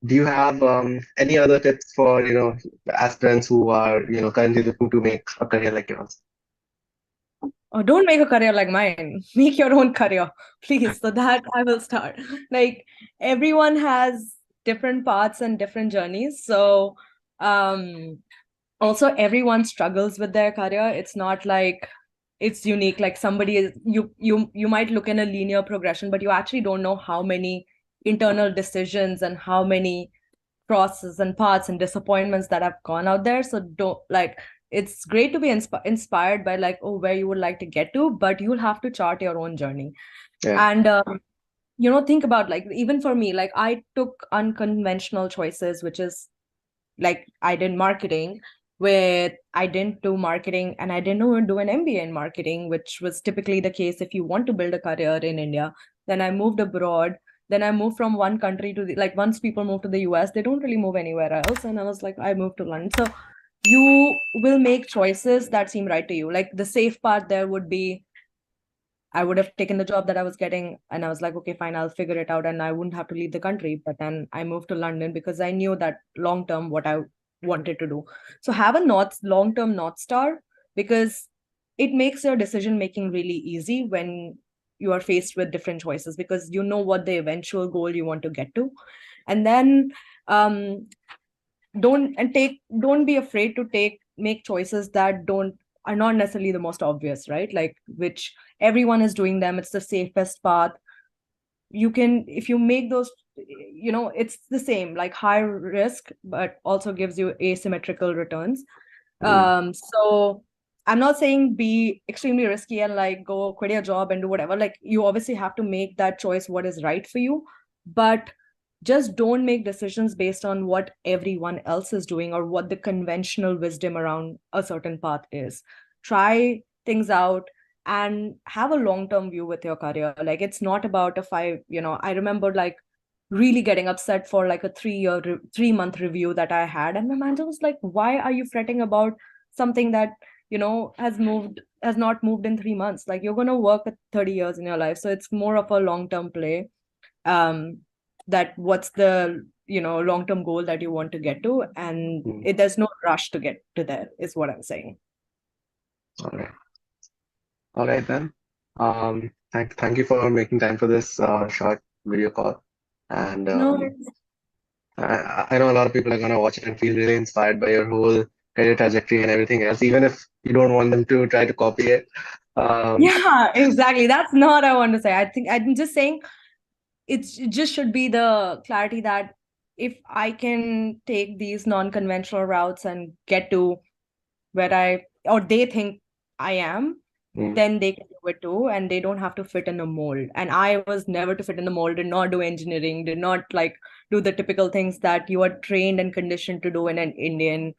Do you have any other tips for, aspirants who are, currently looking to make a career like yours? Oh, don't make a career like mine. Make your own career, please. So that I will start. Like everyone has different paths and different journeys. So um also everyone struggles with their career. It's not like it's unique. Like somebody is you might look in a linear progression, but you actually don't know how many internal decisions and how many crosses and paths and disappointments that have gone out there. So don't like it's great to be inspired by like oh where you would like to get to, but you'll have to chart your own journey. Yeah. And think about like even for me, like I took unconventional choices, which is like I did marketing where I didn't do marketing and I didn't even do an MBA in marketing, which was typically the case if you want to build a career in India. Then I moved abroad. Then I moved from one country to the like once people move to the US, they don't really move anywhere else. And I was like, I moved to London. So you will make choices that seem right to you. Like the safe part there would be I would have taken the job that I was getting and I was like, okay, fine, I'll figure it out and I wouldn't have to leave the country. But then I moved to London because I knew that long term what I wanted to do. So have a long term North Star because it makes your decision making really easy when you are faced with different choices because you know what the eventual goal you want to get to. And then um don't be afraid to make choices that don't are not necessarily the most obvious, right? Like which everyone is doing them, it's the safest path. You can if you make those, it's the same like high risk but also gives you asymmetrical returns. Mm. So I'm not saying be extremely risky and like go quit your job and do whatever. Like you obviously have to make that choice what is right for you, but just don't make decisions based on what everyone else is doing or what the conventional wisdom around a certain path is. Try things out and have a long-term view with your career. Like it's not about a I remember like really getting upset for like a 3-month review that I had. And my manager was like, why are you fretting about something that, has not moved in 3 months? Like you're going to work at 30 years in your life. So it's more of a long-term play. Um, that what's the, long-term goal that you want to get to. And Mm. there's no rush to get to there, is what I'm saying. All right. All right then. Thank you for making time for this short video call. And No, I know a lot of people are gonna watch it and feel really inspired by your whole career trajectory and everything else, even if you don't want them to try to copy it. Um, yeah, exactly. That's not what I want to say. I think I'm just saying it just should be the clarity that if I can take these non-conventional routes and get to where I or they think I am, mm, then they can do it too, and they don't have to fit in a mold. And I was never to fit in the mold, did not do engineering, did not like do the typical things that you are trained and conditioned to do in an Indian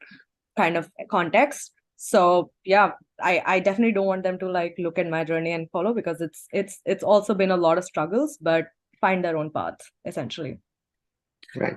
kind of context. So yeah, I definitely don't want them to like look at my journey and follow because it's also been a lot of struggles, but find their own path essentially. right.